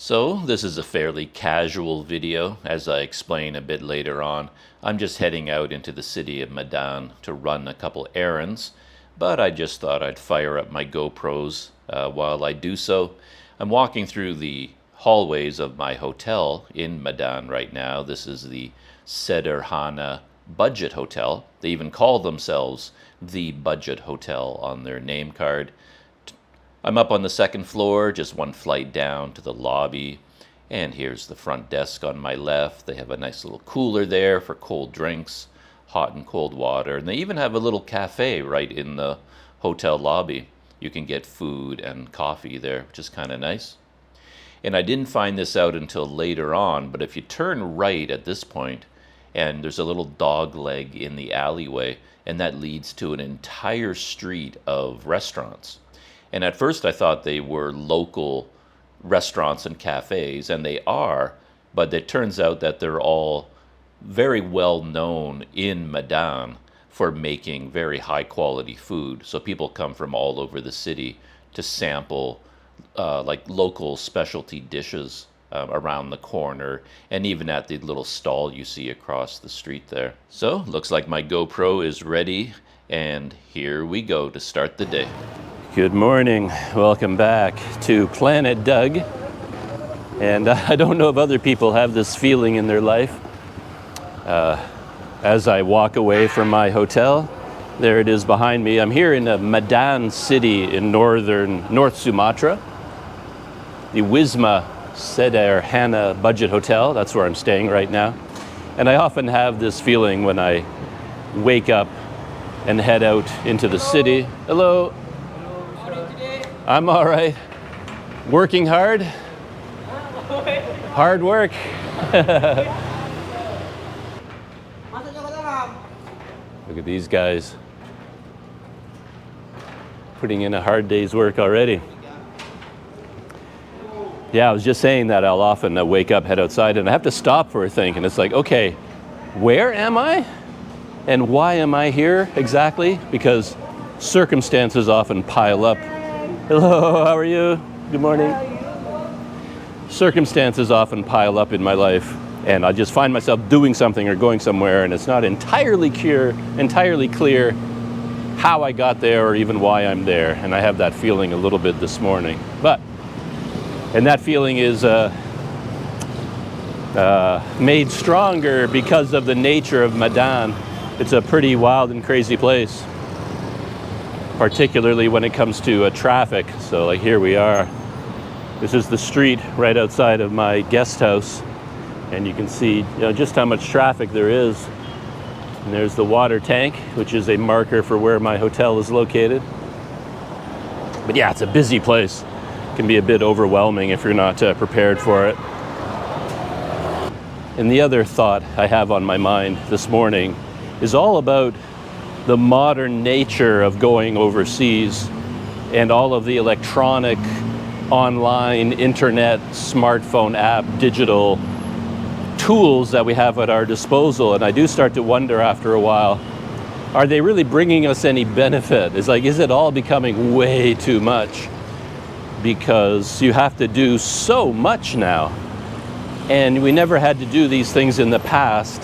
So this is a fairly casual video. As I explain a bit later on, I'm just heading out into the city of Medan to run a couple errands, but I just thought I'd fire up my GoPros while I do so. I'm walking through the hallways of my hotel in Medan right now. This is the Sederhana Budget Hotel. They even call themselves the Budget Hotel on their name card. I'm up on the second floor, just one flight down to the lobby, and here's the front desk on my left. They have a nice little cooler there for cold drinks, hot and cold water, and they even have a little cafe right in the hotel lobby. You can get food and coffee there, which is kind of nice. And I didn't find this out until later on, but if you turn right at this point, and there's a little dog leg in the alleyway, and that leads to an entire street of restaurants. And at first I thought they were local restaurants and cafes, and they are, but it turns out that they're all very well known in Medan for making very high quality food. So people come from all over the city to sample like local specialty dishes around the corner, and even at the little stall you see across the street there. So looks like my GoPro is ready, and here we go to start the day. Good morning, welcome back to Planet Doug. And I don't know if other people have this feeling in their life. As I walk away from my hotel, there it is behind me. I'm here in Medan city in North Sumatra. The Wisma Sederhana Budget Hotel, that's where I'm staying right now. And I often have this feeling when I wake up and head out into the city. Hello. I'm all right. Working hard. Hard work. Look at these guys putting in a hard day's work already. Yeah, I was just saying that I'll often wake up, head outside, and I have to stop for a think. And it's like, okay, where am I? And why am I here exactly? Because circumstances often pile up. Hello, how are you? Good morning. Circumstances often pile up in my life, and I just find myself doing something or going somewhere, and it's not entirely clear how I got there or even why I'm there. And I have that feeling a little bit this morning. And that feeling is made stronger because of the nature of Medan. It's a pretty wild and crazy place, particularly when it comes to traffic. So like here we are. This is the street right outside of my guest house, and you can see just how much traffic there is. And there's the water tank, which is a marker for where my hotel is located. But yeah, it's a busy place. It can be a bit overwhelming if you're not prepared for it. And the other thought I have on my mind this morning is all about the modern nature of going overseas and all of the electronic, online, internet, smartphone app, digital tools that we have at our disposal. And I do start to wonder after a while, are they really bringing us any benefit? Is it all becoming way too much? Because you have to do so much now. And we never had to do these things in the past.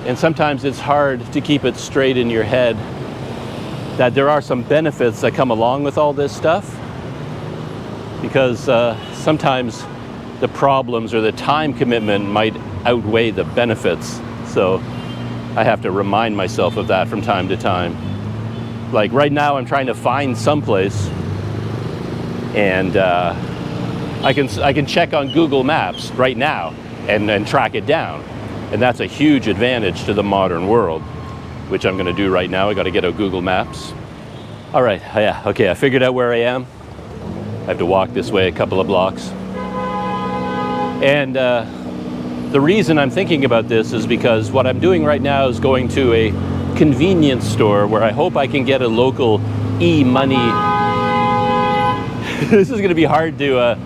And sometimes it's hard to keep it straight in your head that there are some benefits that come along with all this stuff, because sometimes the problems or the time commitment might outweigh the benefits. So I have to remind myself of that from time to time. Like right now I'm trying to find someplace, and I can check on Google Maps right now and track it down. And that's a huge advantage to the modern world, which I'm going to do right now. I got to get out Google Maps. All right, yeah, okay, I figured out where I am. I have to walk this way a couple of blocks. And the reason I'm thinking about this is because what I'm doing right now is going to a convenience store where I hope I can get a local e-money. This is going to be hard to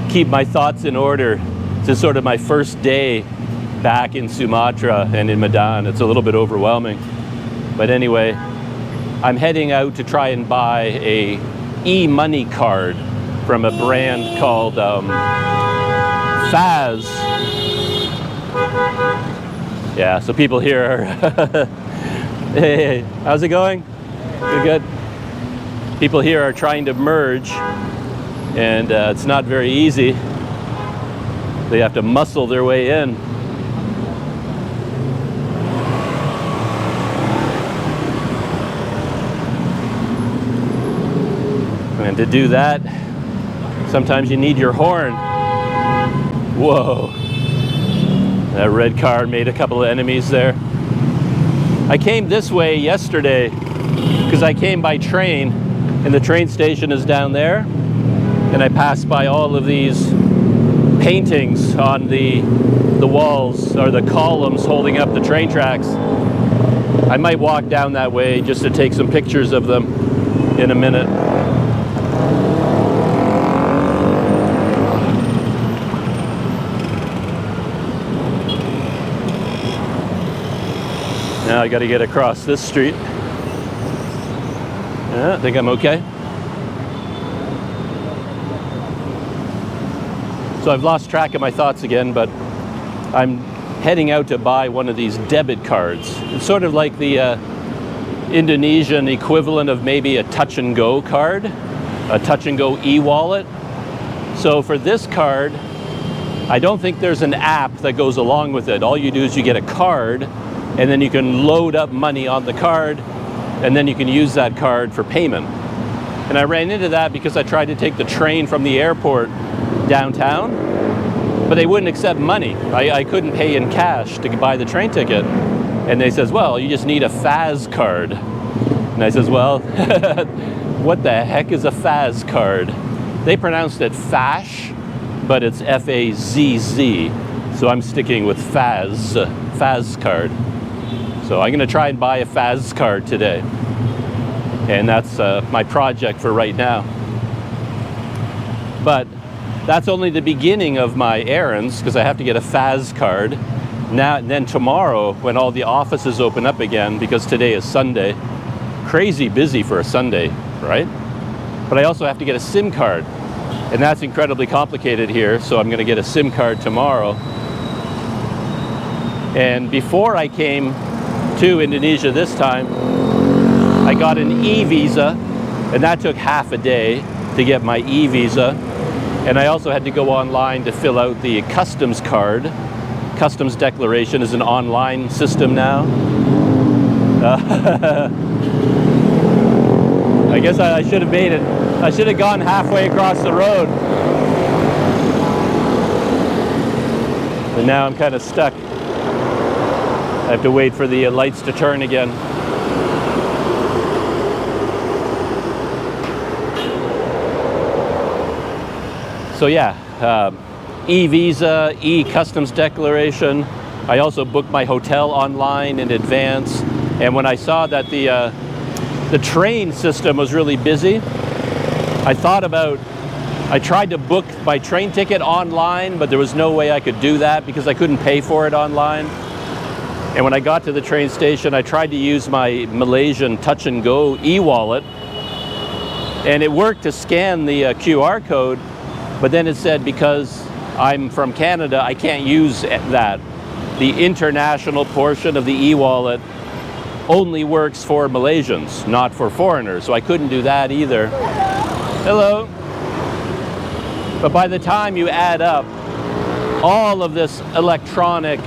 keep my thoughts in order. This is sort of my first day back in Sumatra and in Medan. It's a little bit overwhelming. But anyway, I'm heading out to try and buy a e-money card from a brand called Faz. Yeah, so people here are hey, how's it going? Good. People here are trying to merge, and it's not very easy. They have to muscle their way in. And to do that, sometimes you need your horn. Whoa. That red car made a couple of enemies there. I came this way yesterday because I came by train, and the train station is down there. And I passed by all of these paintings on the walls, or the columns holding up the train tracks. I might walk down that way just to take some pictures of them in a minute. Now I got to get across this street. Yeah, I think I'm okay. So I've lost track of my thoughts again, but I'm heading out to buy one of these debit cards. It's sort of like the Indonesian equivalent of maybe a touch and go card, a touch and go eWallet. So for this card, I don't think there's an app that goes along with it. All you do is you get a card, and then you can load up money on the card, and then you can use that card for payment. And I ran into that because I tried to take the train from the airport downtown, but they wouldn't accept money. I couldn't pay in cash to buy the train ticket. And they says, well, you just need a Faz card. And I says, well, what the heck is a Faz card? They pronounced it Fash, but it's F-A-Z-Z. So I'm sticking with Faz card. So I'm gonna try and buy a Faz card today. And that's my project for right now. But that's only the beginning of my errands, because I have to get a Faz card. Now, then tomorrow, when all the offices open up again, because today is Sunday, crazy busy for a Sunday, right? But I also have to get a SIM card, and that's incredibly complicated here, so I'm gonna get a SIM card tomorrow. And before I came to Indonesia this time, I got an e-visa, and that took half a day to get my e-visa. And I also had to go online to fill out the customs card. Customs declaration is an online system now. I guess I should have made it. I should have gone halfway across the road. And now I'm kind of stuck. I have to wait for the lights to turn again. So yeah, e-visa, e-customs declaration. I also booked my hotel online in advance. And when I saw that the train system was really busy, I tried to book my train ticket online, but there was no way I could do that because I couldn't pay for it online. And when I got to the train station, I tried to use my Malaysian touch and go e-wallet, and it worked to scan the QR code, but then it said because I'm from Canada, I can't use that. The international portion of the e-wallet only works for Malaysians, not for foreigners, so I couldn't do that either. Hello. But by the time you add up all of this electronic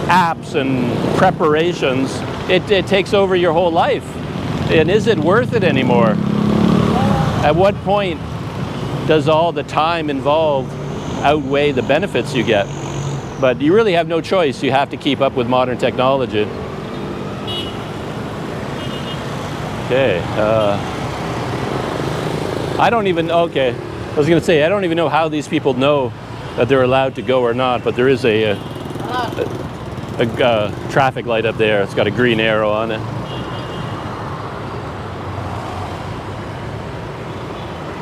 apps and preparations, it takes over your whole life. And is it worth it anymore? At what point does all the time involved outweigh the benefits you get? But you really have no choice. You have to keep up with modern technology. Okay. I don't even, okay. I was going to say, I don't even know how these people know that they're allowed to go or not, but there is a traffic light up there. It's got a green arrow on it.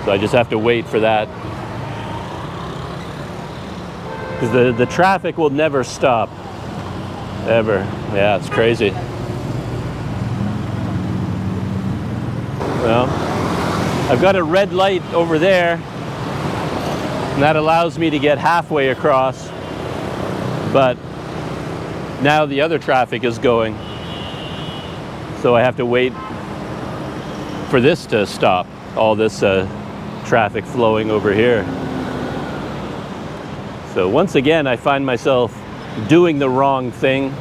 So I just have to wait for that. Because the traffic will never stop. Ever. Yeah, it's crazy. Well, I've got a red light over there, and that allows me to get halfway across, but now the other traffic is going, so I have to wait for this to stop, all this traffic flowing over here. So once again, I find myself doing the wrong thing.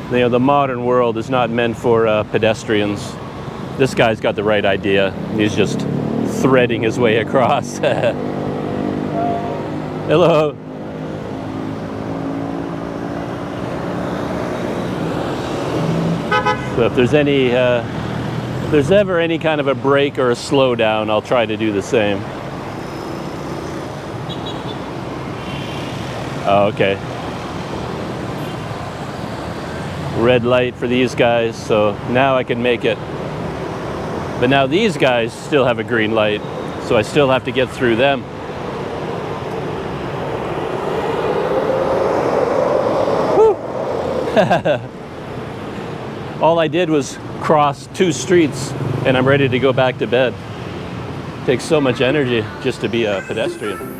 You know, the modern world is not meant for pedestrians. This guy's got the right idea. He's just threading his way across. Hello. So if there's any, if there's ever any kind of a break or a slowdown, I'll try to do the same. Oh, okay. Red light for these guys, so now I can make it. But now these guys still have a green light, so I still have to get through them. Whew. All I did was cross 2 streets and I'm ready to go back to bed. It takes so much energy just to be a pedestrian.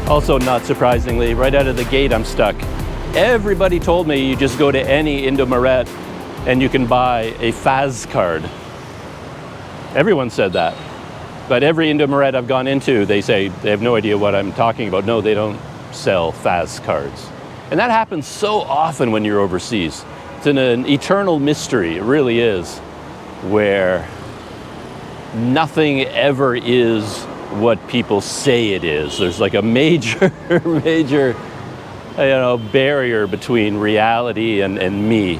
Also, not surprisingly, right out of the gate, I'm stuck. Everybody told me you just go to any Indomaret and you can buy a FAS card. Everyone said that. But every Indomaret I've gone into, they say they have no idea what I'm talking about. No, they don't sell FAS cards. And that happens so often when you're overseas. It's an eternal mystery, it really is, where nothing ever is what people say it is. There's like a major barrier between reality and me.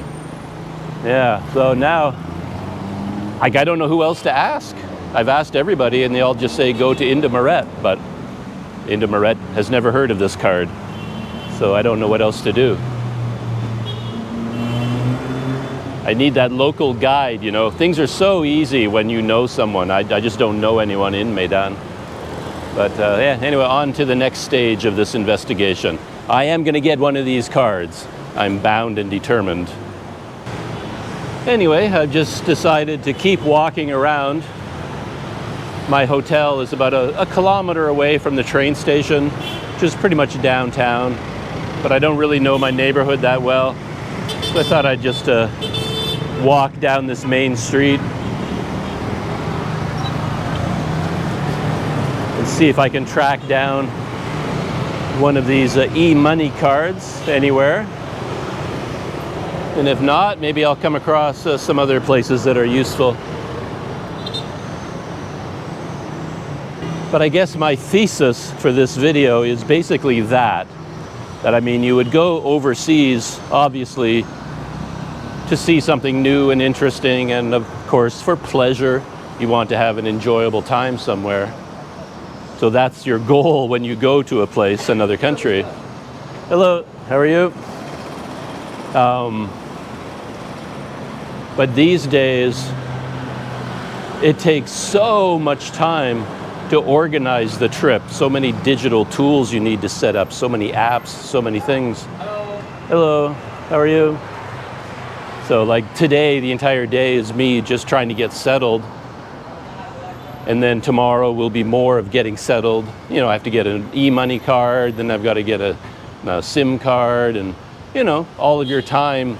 Yeah, so now I don't know who else to ask. I've asked everybody and they all just say go to Indomaret, but Indomaret has never heard of this card, so I don't know what else to do. I need that local guide, you know. Things are so easy when you know someone. I just don't know anyone in Medan. But yeah, anyway, on to the next stage of this investigation. I am going to get one of these cards. I'm bound and determined. Anyway, I've just decided to keep walking around. My hotel is about a kilometer away from the train station, which is pretty much downtown. But I don't really know my neighborhood that well. So I thought I'd just walk down this main street and see if I can track down one of these e-money cards anywhere. And if not, maybe I'll come across some other places that are useful. But I guess my thesis for this video is basically that I mean, you would go overseas, obviously, to see something new and interesting, and of course, for pleasure, you want to have an enjoyable time somewhere. So that's your goal when you go to a place, another country. Hello, how are you? But these days, it takes so much time to organize the trip. So many digital tools you need to set up, so many apps, so many things. Hello, how are you? So like today, the entire day is me just trying to get settled. And then tomorrow will be more of getting settled. You know, I have to get an e-money card, then I've got to get a SIM card, and you know, all of your time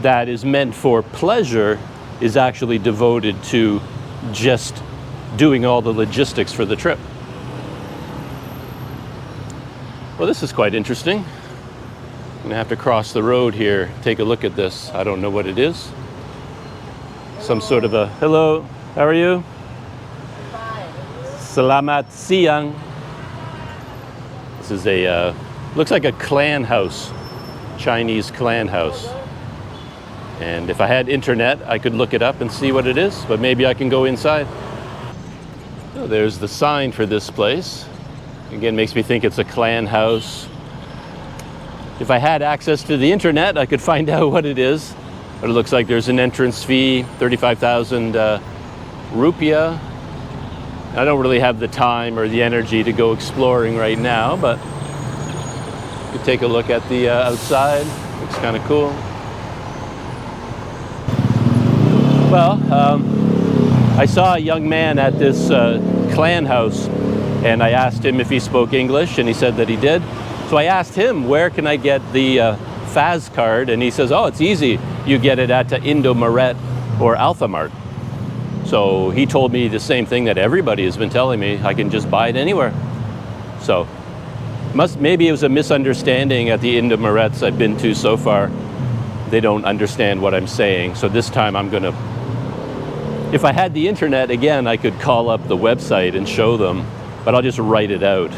that is meant for pleasure is actually devoted to just doing all the logistics for the trip. Well, this is quite interesting. I'm gonna have to cross the road here, take a look at this. I don't know what it is. Some sort of a, hello, how are you? Selamat siang. This is a, looks like a clan house, Chinese clan house. And if I had internet, I could look it up and see what it is, but maybe I can go inside. Oh, there's the sign for this place. Again, makes me think it's a clan house. If I had access to the internet, I could find out what it is. But it looks like there's an entrance fee, 35,000 rupiah. I don't really have the time or the energy to go exploring right now, but you could take a look at the outside. Looks kind of cool. Well, I saw a young man at this clan house, and I asked him if he spoke English, and he said that he did. So I asked him, where can I get the FAS card? And he says, oh, it's easy. You get it at Indomaret or Alphamart. So he told me the same thing that everybody has been telling me. I can just buy it anywhere. So maybe it was a misunderstanding at the Indomarets I've been to so far. They don't understand what I'm saying. So this time I'm going to, if I had the internet, again, I could call up the website and show them, but I'll just write it out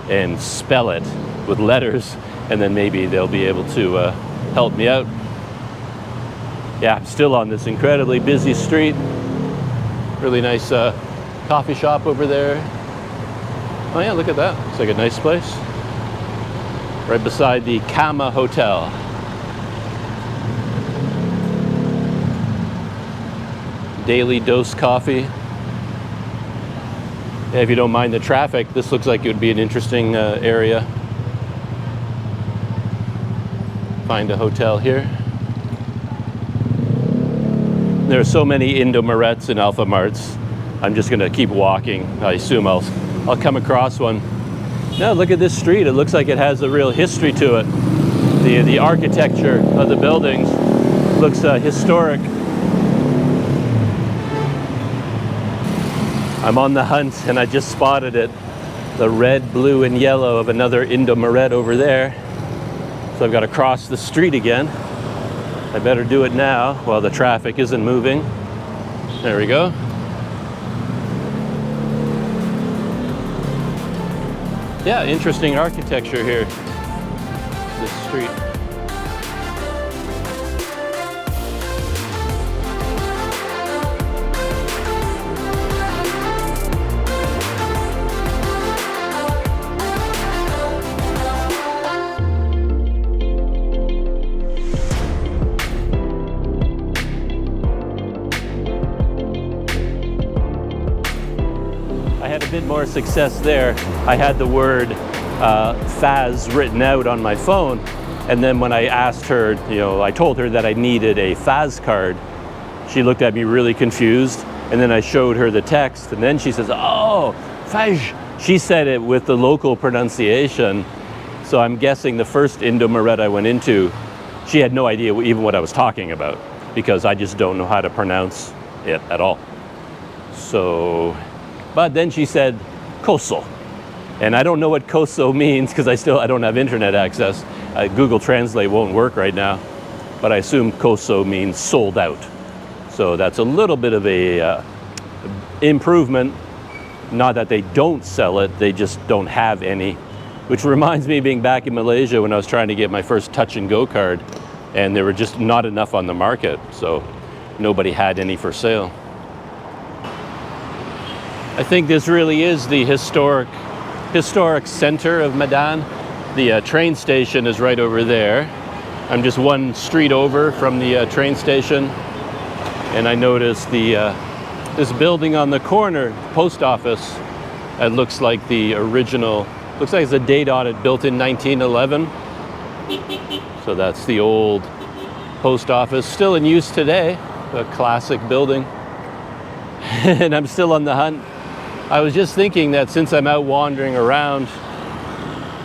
and spell it with letters, and then maybe they'll be able to help me out. Yeah, I'm still on this incredibly busy street. Really nice coffee shop over there. Oh yeah, look at that. It's like a nice place. Right beside the Kama Hotel. Daily Dose Coffee. Yeah, if you don't mind the traffic, this looks like it would be an interesting area. Find a hotel here. There are so many Indomarets and Alphamarts. I'm just gonna keep walking. I assume I'll come across one. Now look at this street. It looks like it has a real history to it. The architecture of the buildings looks historic. I'm on the hunt and I just spotted it. The red, blue, and yellow of another Indomaret over there. So I've got to cross the street again. I better do it now while the traffic isn't moving. There we go. Yeah, interesting architecture here, this street. Bit more success there. I had the word FAS written out on my phone, and then when I asked her, I told her that I needed a FAS card, she looked at me really confused, and then I showed her the text, and then she says, oh, FAS. She said it with the local pronunciation, so I'm guessing the first Indomaret I went into, she had no idea even what I was talking about, because I just don't know how to pronounce it at all. So, but then she said, Koso. And I don't know what Koso means because I don't have internet access. Google Translate won't work right now, but I assume Koso means sold out. So that's a little bit of a improvement. Not that they don't sell it, they just don't have any. Which reminds me of being back in Malaysia when I was trying to get my first Touch and Go card, and there were just not enough on the market, so nobody had any for sale. I think this really is the historic center of Medan. The train station is right over there. I'm just one street over from the train station, and I noticed this building on the corner, post office. It looks like the original. Looks like it's a date on it, built in 1911. So that's the old post office, still in use today. A classic building. And I'm still on the hunt. I was just thinking that since I'm out wandering around,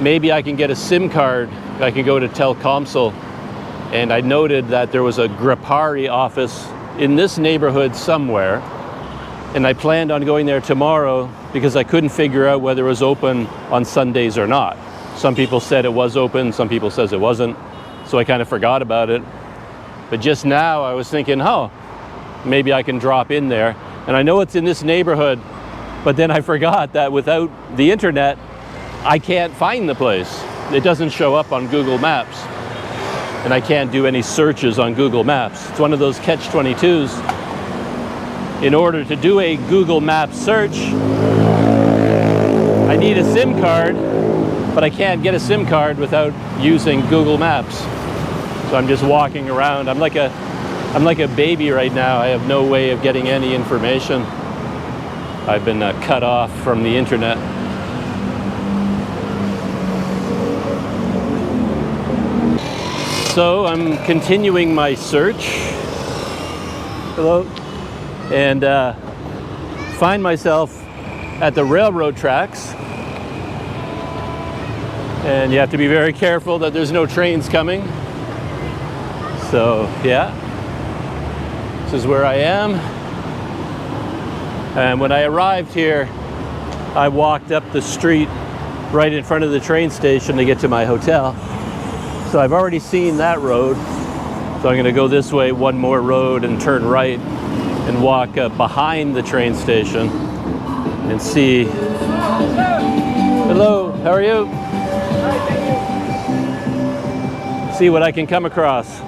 maybe I can get a SIM card. I can go to Telkomsel. And I noted that there was a Grapari office in this neighborhood somewhere. And I planned on going there tomorrow because I couldn't figure out whether it was open on Sundays or not. Some people said it was open, some people says it wasn't. So I kind of forgot about it. But just now I was thinking, oh, maybe I can drop in there. And I know it's in this neighborhood, but then I forgot that without the internet, I can't find the place. It doesn't show up on Google Maps. and I can't do any searches on Google Maps. It's one of those catch-22s. In order to do a Google Maps search, I need a SIM card, but I can't get a SIM card without using Google Maps. So I'm just walking around. I'm like a baby right now. I have no way of getting any information. I've been cut off from the internet. So I'm continuing my search. Hello. And find myself at the railroad tracks. And you have to be very careful that there's no trains coming. So yeah, this is where I am. And when I arrived here, I walked up the street right in front of the train station to get to my hotel. So I've already seen that road. So I'm going to go this way, one more road, and turn right and walk behind the train station and see. Hello, how are you? See what I can come across.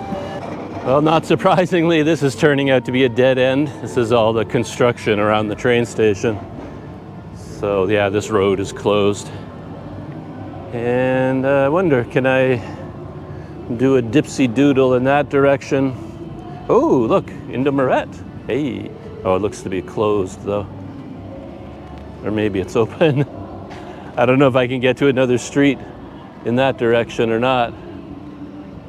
Well, not surprisingly, this is turning out to be a dead end. This is all the construction around the train station. So yeah, this road is closed. And I wonder, can I do a dipsy doodle in that direction? Oh, look, into Moret. Hey. Oh, it looks to be closed though. Or maybe it's open. I don't know if I can get to another street in that direction or not.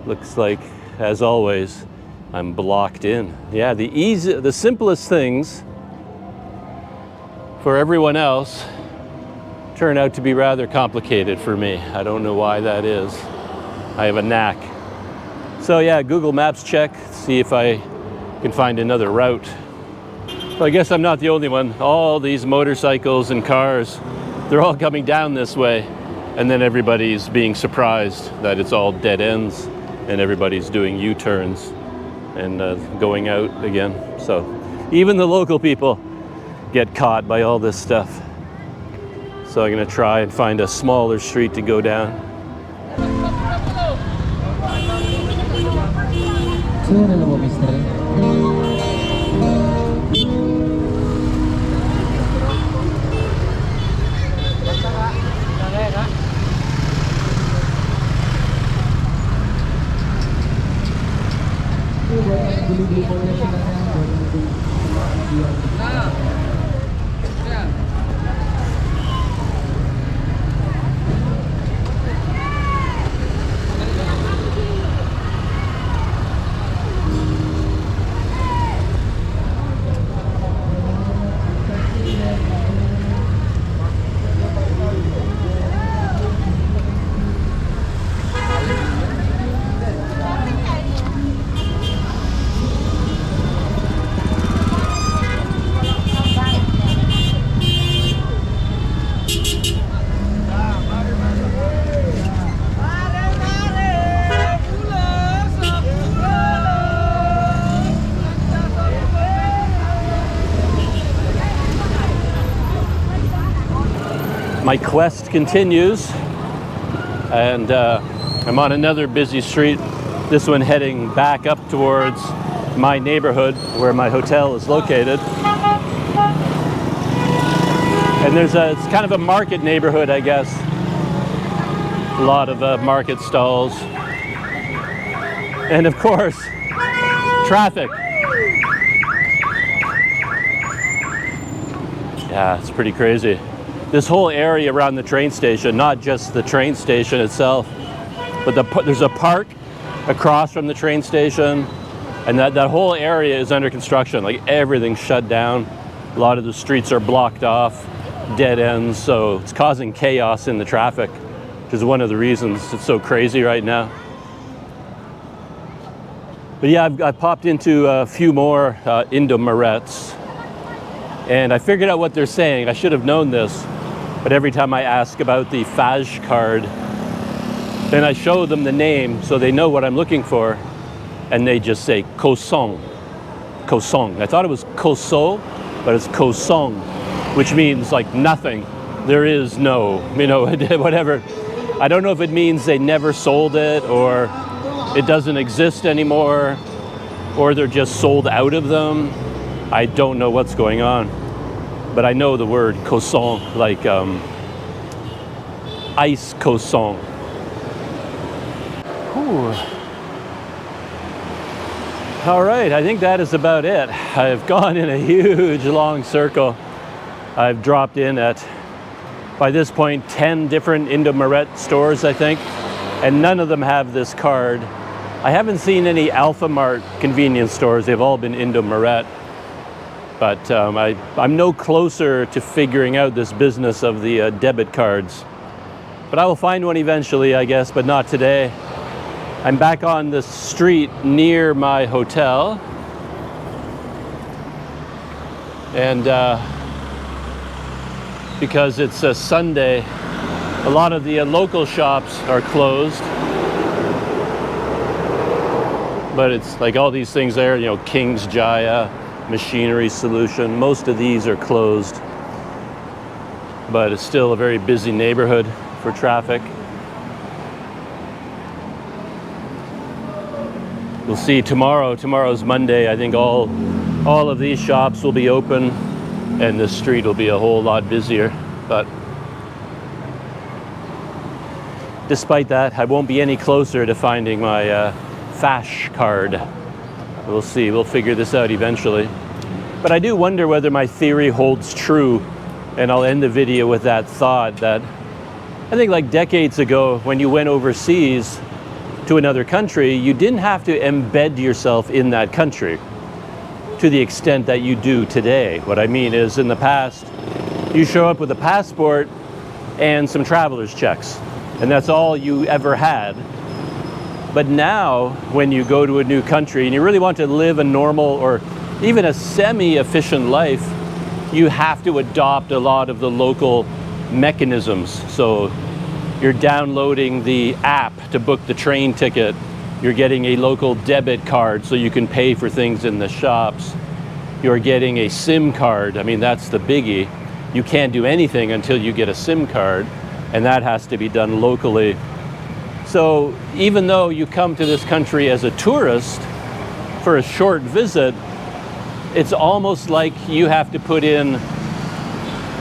Looks like, as always, I'm blocked in. Yeah, the simplest things for everyone else turn out to be rather complicated for me. I don't know why that is. I have a knack. So yeah, Google Maps check, see if I can find another route. Well, I guess I'm not the only one. All these motorcycles and cars, they're all coming down this way, and then everybody's being surprised that it's all dead ends, and everybody's doing U-turns and going out again. So even the local people get caught by all this stuff. So I'm gonna try and find a smaller street to go down. My quest continues, and I'm on another busy street, this one heading back up towards my neighborhood where my hotel is located. And it's kind of a market neighborhood, I guess. A lot of market stalls. And of course, traffic. Yeah, it's pretty crazy. This whole area around the train station, not just the train station itself, but there's a park across from the train station, and that whole area is under construction. Like, everything's shut down. A lot of the streets are blocked off, dead ends, so it's causing chaos in the traffic, which is one of the reasons it's so crazy right now. But yeah, I popped into a few more Indo-Marets, and I figured out what they're saying. I should have known this. But every time I ask about the Faj card, then I show them the name so they know what I'm looking for, and they just say Kosong. Kosong. I thought it was Koso, but it's Kosong, which means like nothing. There is no, whatever. I don't know if it means they never sold it, or it doesn't exist anymore, or they're just sold out of them. I don't know what's going on, but I know the word croissant, like ice croissant. Whew. All right, I think that is about it. I've gone in a huge long circle. I've dropped in at, by this point, 10 different Indo-Maret stores, I think, and none of them have this card. I haven't seen any Alpha Mart convenience stores. They've all been Indo-Maret. But I'm no closer to figuring out this business of the debit cards. But I will find one eventually, I guess, but not today. I'm back on the street near my hotel. And because it's a Sunday, a lot of the local shops are closed. But it's like all these things there, you know, King's Jaya, Machinery Solution, most of these are closed. But it's still a very busy neighborhood for traffic. We'll see tomorrow. Tomorrow's Monday. I think all of these shops will be open and the street will be a whole lot busier. But despite that, I won't be any closer to finding my Fash card. We'll see. We'll figure this out eventually. But I do wonder whether my theory holds true, and I'll end the video with that thought that I think like decades ago when you went overseas to another country, you didn't have to embed yourself in that country to the extent that you do today. What I mean is, in the past, you show up with a passport and some traveler's checks, and that's all you ever had. But now, when you go to a new country and you really want to live a normal or even a semi-efficient life, you have to adopt a lot of the local mechanisms. So you're downloading the app to book the train ticket. You're getting a local debit card so you can pay for things in the shops. You're getting a SIM card. I mean, that's the biggie. You can't do anything until you get a SIM card, and that has to be done locally. So even though you come to this country as a tourist for a short visit, it's almost like you have to put in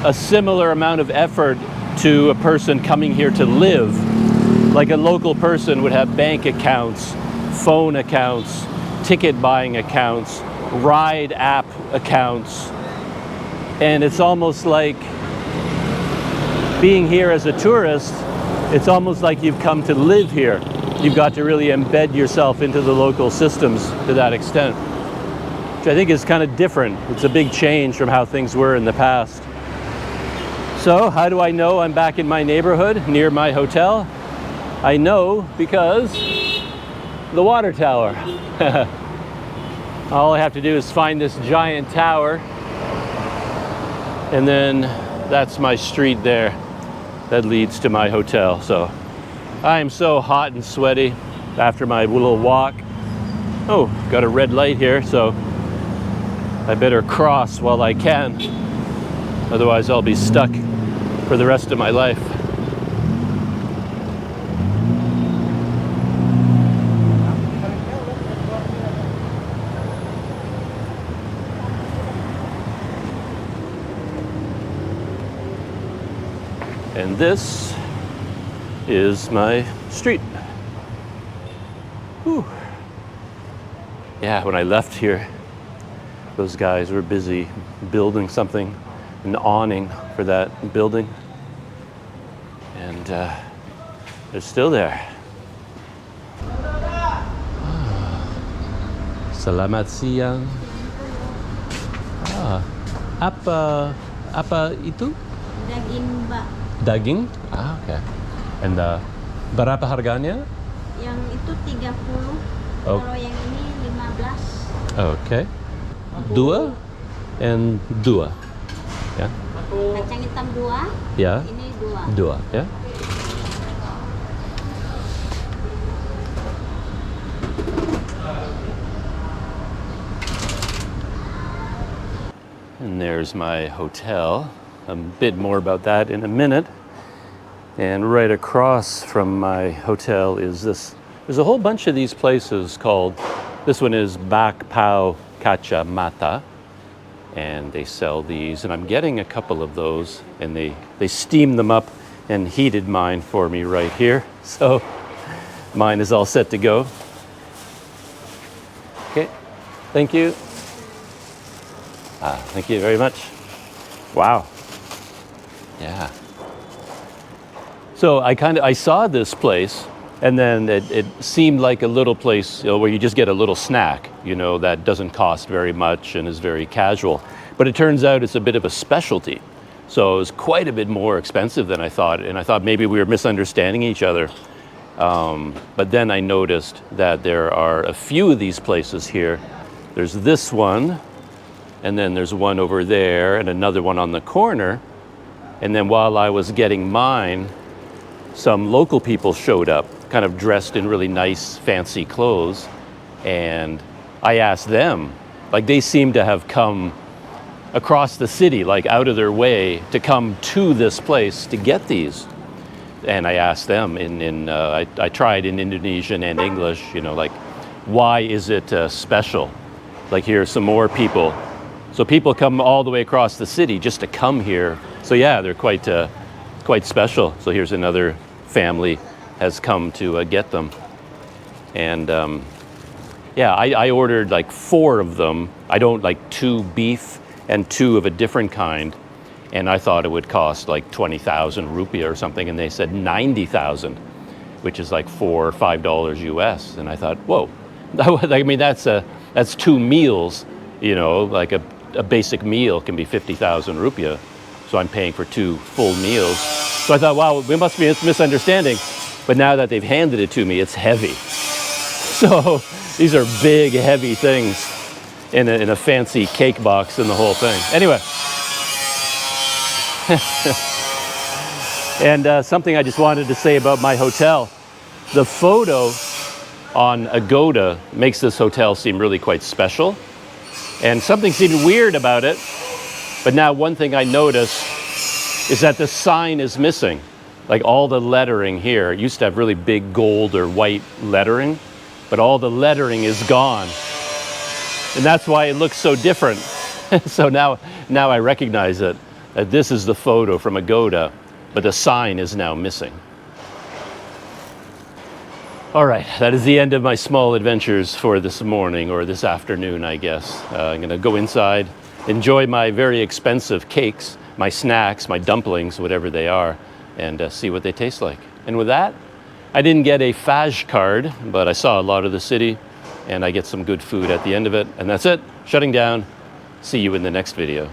a similar amount of effort to a person coming here to live. Like a local person would have bank accounts, phone accounts, ticket buying accounts, ride app accounts. And it's almost like being here as a tourist, it's almost like you've come to live here. You've got to really embed yourself into the local systems to that extent, which I think is kind of different. It's a big change from how things were in the past. So how do I know I'm back in my neighborhood near my hotel? I know because the water tower. All I have to do is find this giant tower, and then that's my street there that leads to my hotel. So I am so hot and sweaty after my little walk. Oh, got a red light here, so I better cross while I can. Otherwise I'll be stuck for the rest of my life. And this is my street. Whew. Yeah, when I left here, those guys were busy building something, an awning for that building. And they're still there. Selamat siang. Apa itu? Daging, Mbak. Daging? Okay. And berapa harganya? Yang itu 30. Oh. Kalau yang ini 15. Okay. Dua and dua. Ya. Kacang hitam 2. Ya. Ini 2. Dua, ya. And there's my hotel. A bit more about that in a minute. And right across from my hotel is this There's a whole bunch of these places called, this one is Bak Pao Kacha Mata, and they sell these, and I'm getting a couple of those, and they steam them up and heated mine for me right here. So mine is all set to go. Okay, thank you. Thank you very much. Wow. Yeah. So I saw this place, and then it seemed like a little place, you know, where you just get a little snack, you know, that doesn't cost very much and is very casual. But it turns out it's a bit of a specialty. So it was quite a bit more expensive than I thought, and I thought maybe we were misunderstanding each other. But then I noticed that there are a few of these places here. There's this one, and then there's one over there, and another one on the corner. And then while I was getting mine, some local people showed up, kind of dressed in really nice, fancy clothes. And I asked them, like they seem to have come across the city, like out of their way to come to this place to get these. And I asked them I tried in Indonesian and English, you know, like, why is it special? Like, here are some more people. So people come all the way across the city just to come here. So yeah, they're quite special. So here's another family has come to get them. And yeah, I ordered like 4 of them. I don't like 2 beef and 2 of a different kind. And I thought it would cost like 20,000 rupiah or something. And they said 90,000, which is like $4 or $5 US. And I thought, whoa, I mean, that's 2 meals, you know, like a basic meal can be 50,000 rupiah. So I'm paying for 2 full meals. So I thought, wow, we must be a misunderstanding. But now that they've handed it to me, it's heavy. So these are big, heavy things in a fancy cake box and the whole thing. Anyway. And something I just wanted to say about my hotel. The photo on Agoda makes this hotel seem really quite special. And something seemed weird about it. But now one thing I noticed is that the sign is missing. Like all the lettering here, it used to have really big gold or white lettering, but all the lettering is gone. And that's why it looks so different. So now I recognize it, that this is the photo from Agoda, but the sign is now missing. All right, that is the end of my small adventures for this morning, or this afternoon, I guess. I'm gonna go inside, enjoy my very expensive cakes, my snacks, my dumplings, whatever they are, and see what they taste like. And with that, I didn't get a Faj card, but I saw a lot of the city, and I get some good food at the end of it. And that's it, shutting down. See you in the next video.